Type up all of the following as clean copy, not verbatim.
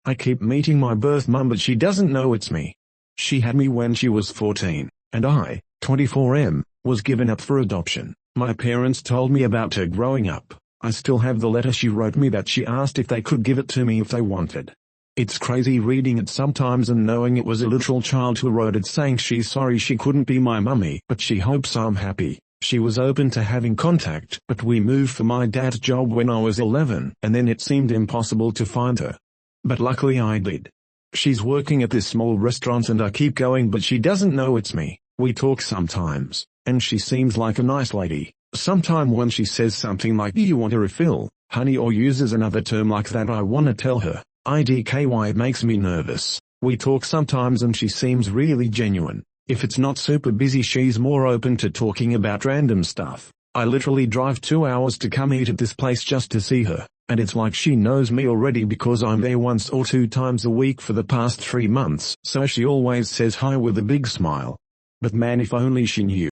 I keep meeting my birth mum but she doesn't know it's me. She had me when she was 14, and I, 24M, was given up for adoption. My parents told me about her growing up. I still have the letter she wrote me that she asked if they could give it to me if they wanted. It's crazy reading it sometimes and knowing it was a literal child who wrote it saying she's sorry she couldn't be my mummy but she hopes I'm happy. She was open to having contact, but we moved for my dad's job when I was 11 and then it seemed impossible to find her. But luckily I did. She's working at this small restaurant and I keep going but she doesn't know it's me. We talk sometimes, and she seems like a nice lady. Sometime when she says something like "Do you want a refill, honey?" or uses another term like that I wanna tell her, IDKY. It makes me nervous. We talk sometimes and she seems really genuine. If it's not super busy she's more open to talking about random stuff. I literally drive 2 hours to come eat at this place just to see her, and it's like she knows me already because I'm there once or 2 times a week for the past 3 months, so she always says hi with a big smile. But man, if only she knew.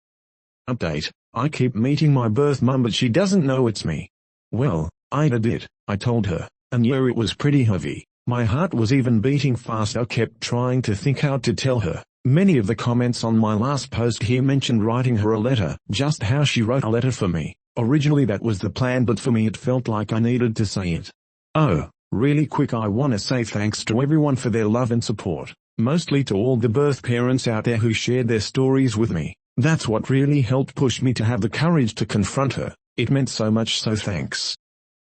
Update: I keep meeting my birth mum but she doesn't know it's me. Well, I did. I told her, and yeah, it was pretty heavy. My heart was even beating fast. I kept trying to think how to tell her. Many of the comments on my last post here mentioned writing her a letter, just how she wrote a letter for me. Originally that was the plan, but for me it felt like I needed to say it. Oh, really quick, I wanna say thanks to everyone for their love and support. Mostly to all the birth parents out there who shared their stories with me. That's what really helped push me to have the courage to confront her. It meant so much, so thanks.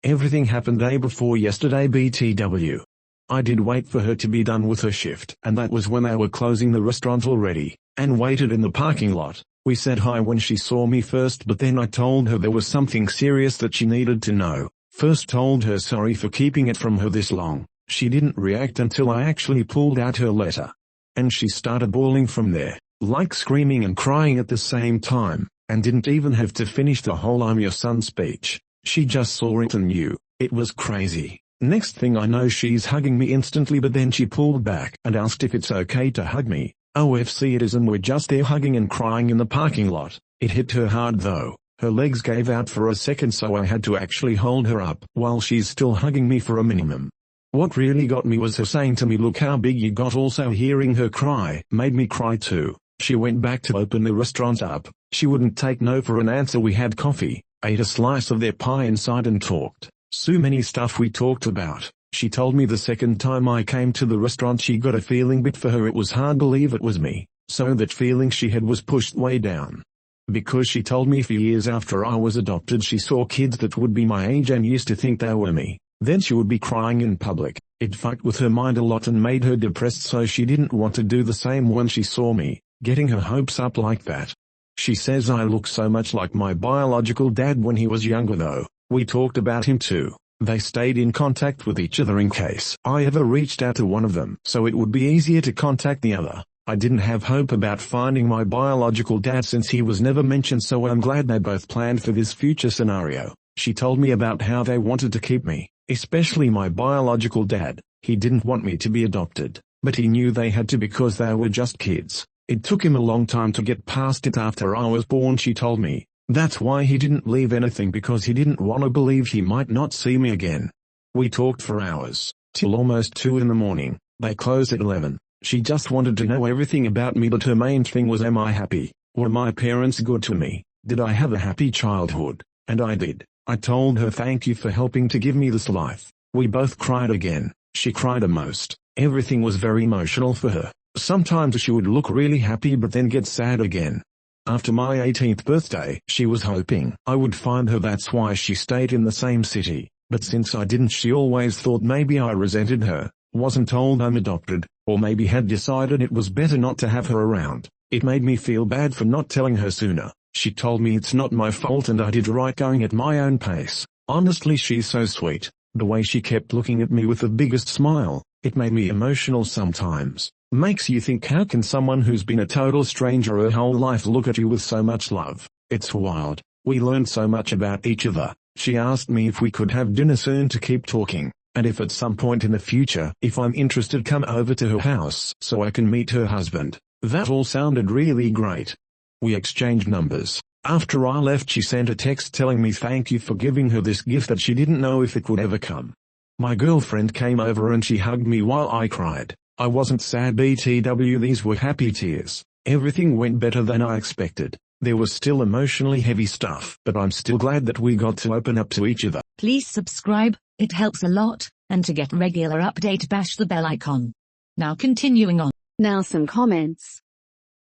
Everything happened day before yesterday BTW. I did wait for her to be done with her shift, and that was when they were closing the restaurant already, and waited in the parking lot. We said hi when she saw me first, but then I told her there was something serious that she needed to know. First told her sorry for keeping it from her this long. She didn't react until I actually pulled out her letter. And she started bawling from there, like screaming and crying at the same time, and didn't even have to finish the whole "I'm your son" speech. She just saw it and knew. It was crazy. Next thing I know she's hugging me instantly, but then she pulled back and asked if it's okay to hug me. OFC it is, and we're just there hugging and crying in the parking lot. It hit her hard though. Her legs gave out for a second, so I had to actually hold her up while she's still hugging me for a minimum. What really got me was her saying to me, "Look how big you got." Also hearing her cry made me cry too. She went back to open the restaurant up. She wouldn't take no for an answer. We had coffee, ate a slice of their pie inside and talked. So many stuff we talked about. She told me the second time I came to the restaurant she got a feeling, but for her it was hard to believe it was me. So that feeling she had was pushed way down. Because she told me for years after I was adopted she saw kids that would be my age and used to think they were me. Then she would be crying in public. It fucked with her mind a lot and made her depressed, so she didn't want to do the same when she saw me, getting her hopes up like that. She says I look so much like my biological dad when he was younger though. We talked about him too. They stayed in contact with each other in case I ever reached out to one of them, so it would be easier to contact the other. I didn't have hope about finding my biological dad since he was never mentioned, so I'm glad they both planned for this future scenario. She told me about how they wanted to keep me, especially my biological dad. He didn't want me to be adopted, but he knew they had to because they were just kids. It took him a long time to get past it after I was born, she told me. That's why he didn't leave anything, because he didn't want to believe he might not see me again. We talked for hours, till almost 2 in the morning. They closed at 11. She just wanted to know everything about me, but her main thing was, am I happy? Were my parents good to me? Did I have a happy childhood? And I did. I told her thank you for helping to give me this life. We both cried again. She cried the most. Everything was very emotional for her. Sometimes she would look really happy but then get sad again. After my 18th birthday, she was hoping I would find her, that's why she stayed in the same city. But since I didn't, she always thought maybe I resented her, wasn't told I'm adopted, or maybe had decided it was better not to have her around. It made me feel bad for not telling her sooner. She told me it's not my fault and I did right going at my own pace. Honestly, she's so sweet. The way she kept looking at me with the biggest smile, it made me emotional sometimes. Makes you think, how can someone who's been a total stranger her whole life look at you with so much love? It's wild. We learned so much about each other. She asked me if we could have dinner soon to keep talking, and if at some point in the future, if I'm interested, come over to her house so I can meet her husband. That all sounded really great. We exchanged numbers. After I left, she sent a text telling me thank you for giving her this gift that she didn't know if it would ever come. My girlfriend came over and she hugged me while I cried. I wasn't sad BTW, these were happy tears. Everything went better than I expected. There was still emotionally heavy stuff, but I'm still glad that we got to open up to each other. Please subscribe, it helps a lot, and to get regular update bash the bell icon. Now continuing on. Now some comments.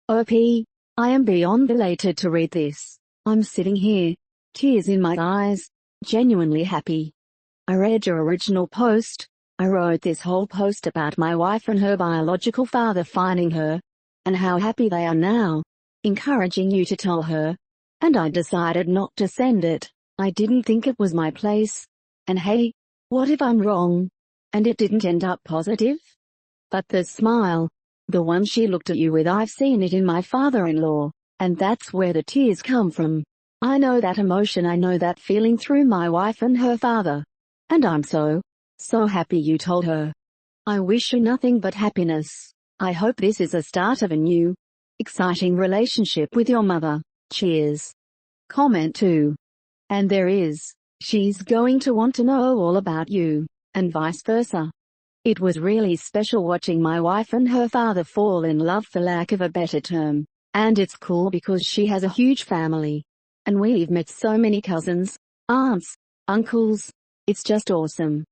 OP, I am beyond elated to read this. I'm sitting here, tears in my eyes, genuinely happy. I read your original post. I wrote this whole post about my wife and her biological father finding her, and how happy they are now, encouraging you to tell her. And I decided not to send it. I didn't think it was my place. And hey, what if I'm wrong? And it didn't end up positive? But the smile, the one she looked at you with, I've seen it in my father-in-law, and that's where the tears come from. I know that emotion, I know that feeling through my wife and her father. And I'm so happy you told her. I wish you nothing but happiness. I hope this is a start of a new, exciting relationship with your mother. Cheers. Comment 2. And there is, she's going to want to know all about you, and vice versa. It was really special watching my wife and her father fall in love, for lack of a better term. And it's cool because she has a huge family. And we've met so many cousins, aunts, uncles. It's just awesome.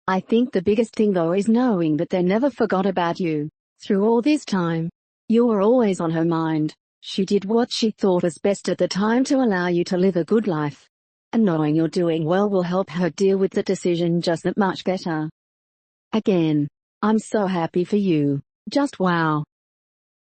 I think the biggest thing though is knowing that they never forgot about you. Through all this time, you were always on her mind. She did what she thought was best at the time to allow you to live a good life. And knowing you're doing well will help her deal with the decision just that much better. Again, I'm so happy for you. Just wow.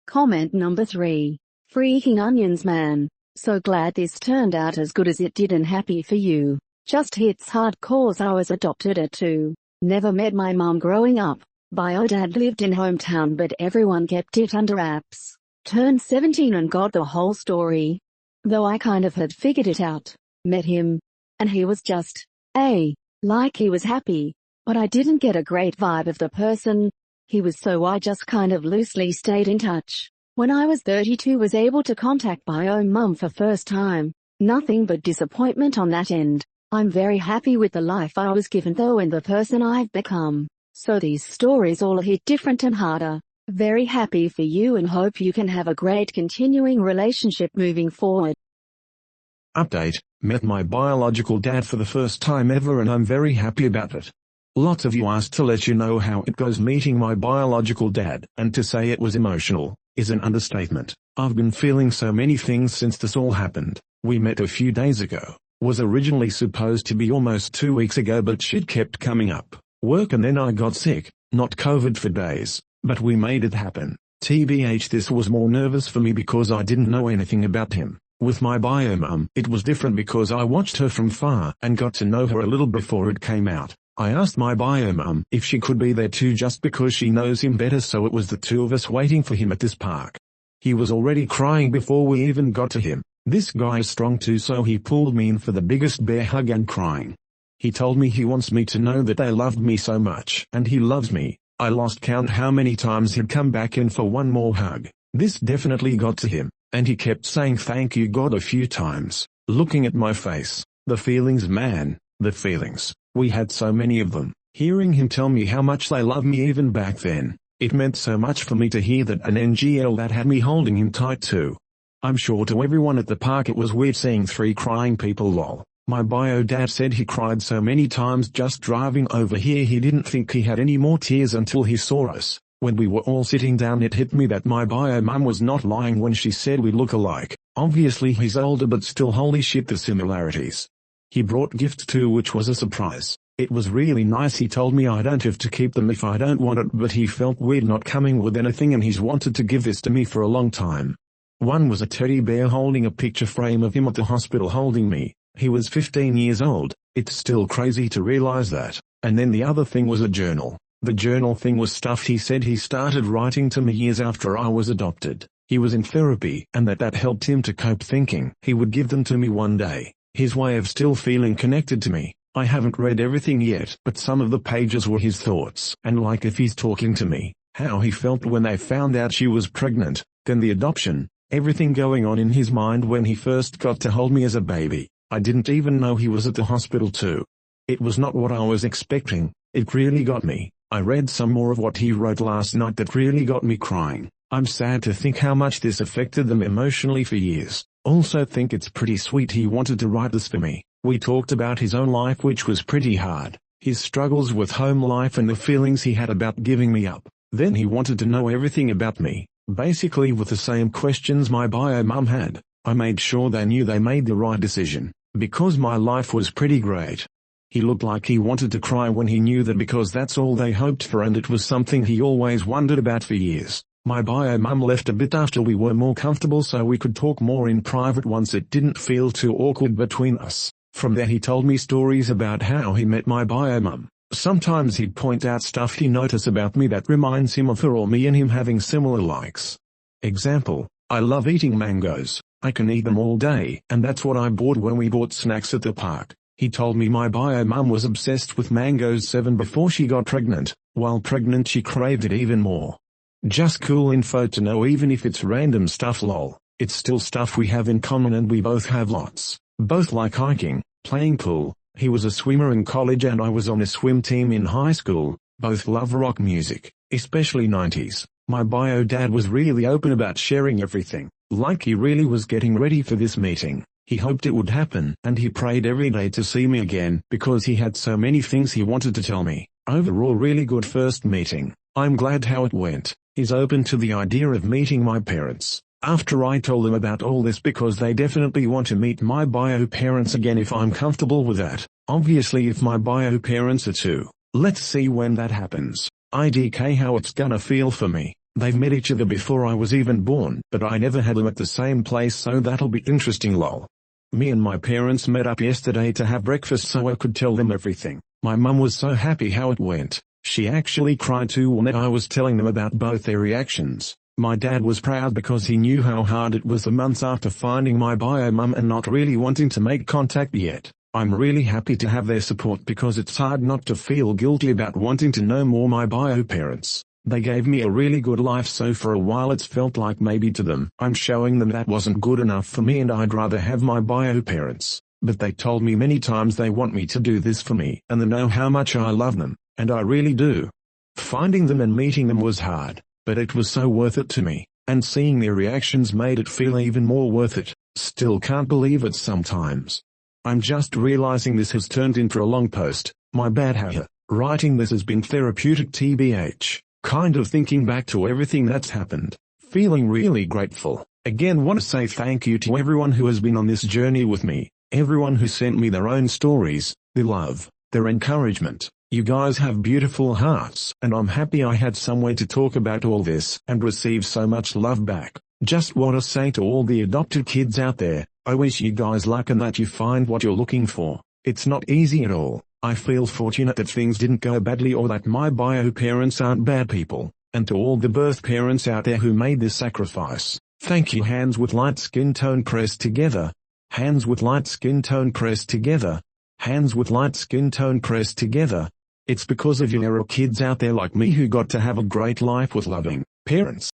Comment number 3. Freaking onions, man. So glad this turned out as good as it did and happy for you. Just hits hard cause I was adopted at 2. Never met my mom growing up. Bio dad lived in hometown but everyone kept it under wraps. Turned 17 and got the whole story. Though I kind of had figured it out. Met him. And he was just, like he was happy. But I didn't get a great vibe of the person he was, so I just kind of loosely stayed in touch. When I was 32 was able to contact bio mum for first time. Nothing but disappointment on that end. I'm very happy with the life I was given though and the person I've become. So these stories all hit different and harder. Very happy for you and hope you can have a great continuing relationship moving forward. Update, met my biological dad for the first time ever and I'm very happy about it. Lots of you asked to let you know how it goes meeting my biological dad, and to say it was emotional is an understatement. I've been feeling so many things since this all happened. We met a few days ago. Was originally supposed to be almost 2 weeks ago but shit kept coming up. Work and then I got sick, not COVID for days, but we made it happen. TBH, this was more nervous for me because I didn't know anything about him. With my bio mum, it was different because I watched her from far and got to know her a little before it came out. I asked my bio mum if she could be there too just because she knows him better, so it was the two of us waiting for him at this park. He was already crying before we even got to him. This guy is strong too, so he pulled me in for the biggest bear hug and crying. He told me he wants me to know that they loved me so much and he loves me. I lost count how many times he'd come back in for one more hug. This definitely got to him, and he kept saying thank you God a few times. Looking at my face, the feelings, man, the feelings. We had so many of them. Hearing him tell me how much they love me even back then, it meant so much for me to hear that, an NGL that had me holding him tight too. I'm sure to everyone at the park it was weird seeing 3 crying people lol. My bio dad said he cried so many times just driving over here he didn't think he had any more tears until he saw us. When we were all sitting down it hit me that my bio mum was not lying when she said we look alike. Obviously he's older but still holy shit the similarities. He brought gifts too, which was a surprise. It was really nice. He told me I don't have to keep them if I don't want it, but he felt weird not coming with anything and he's wanted to give this to me for a long time. One was a teddy bear holding a picture frame of him at the hospital holding me. He was 15 years old. It's still crazy to realize that. And then the other thing was a journal. The journal thing was stuff he said he started writing to me years after I was adopted. He was in therapy and that helped him to cope, thinking he would give them to me one day. His way of still feeling connected to me. I haven't read everything yet, but some of the pages were his thoughts, and like if he's talking to me, how he felt when they found out she was pregnant, then the adoption, everything going on in his mind when he first got to hold me as a baby. I didn't even know he was at the hospital too. It was not what I was expecting, It really got me. I read some more of what he wrote last night that really got me crying. I'm sad to think how much this affected them emotionally for years. Also think it's pretty sweet he wanted to write this for me. We talked about his own life, which was pretty hard, his struggles with home life and the feelings he had about giving me up. Then he wanted to know everything about me, basically with the same questions my bio mum had. I made sure they knew they made the right decision, because my life was pretty great. He looked like he wanted to cry when he knew that, because that's all they hoped for and it was something he always wondered about for years. My bio mum left a bit after we were more comfortable so we could talk more in private once it didn't feel too awkward between us. From there he told me stories about how he met my bio mum. Sometimes he'd point out stuff he noticed about me that reminds him of her, or me and him having similar likes. Example, I love eating mangoes. I can eat them all day, and that's what I bought when we bought snacks at the park. He told me my bio mum was obsessed with mangoes before she got pregnant. While pregnant she craved it even more. Just cool info to know, even if it's random stuff lol. It's still stuff we have in common and we both have lots. Both like hiking, playing pool. He was a swimmer in college and I was on a swim team in high school. Both love rock music, especially 90s. My bio dad was really open about sharing everything, like he really was getting ready for this meeting. He hoped it would happen, and he prayed every day to see me again, because he had so many things he wanted to tell me. Overall really good first meeting. I'm glad how it went. He's open to the idea of meeting my parents, after I told them about all this, because they definitely want to meet my bio parents again if I'm comfortable with that. Obviously if my bio parents are too. Let's see when that happens. IDK how it's gonna feel for me. They've met each other before I was even born, but I never had them at the same place, so that'll be interesting lol. Me and my parents met up yesterday to have breakfast so I could tell them everything. My mum was so happy how it went. She actually cried too when I was telling them about both their reactions. My dad was proud because he knew how hard it was the months after finding my bio mum and not really wanting to make contact yet. I'm really happy to have their support because it's hard not to feel guilty about wanting to know more my bio parents. They gave me a really good life, so for a while it's felt like maybe to them I'm showing them that wasn't good enough for me and I'd rather have my bio parents. But they told me many times they want me to do this for me and they know how much I love them, and I really do. Finding them and meeting them was hard, but it was so worth it to me, and seeing their reactions made it feel even more worth it. Still can't believe it sometimes. I'm just realizing this has turned into a long post. My bad haha. Writing this has been therapeutic tbh. Kind of thinking back to everything that's happened. Feeling really grateful. Again want to say thank you to everyone who has been on this journey with me. Everyone who sent me their own stories, their love, their encouragement. You guys have beautiful hearts, and I'm happy I had some way to talk about all this and receive so much love back. Just want to say to all the adopted kids out there, I wish you guys luck and that you find what you're looking for. It's not easy at all. I feel fortunate that things didn't go badly or that my bio parents aren't bad people. And to all the birth parents out there who made this sacrifice, thank you. Hands with light skin tone pressed together. Hands with light skin tone pressed together. Hands with light skin tone pressed together. It's because of you there are kids out there like me who got to have a great life with loving parents.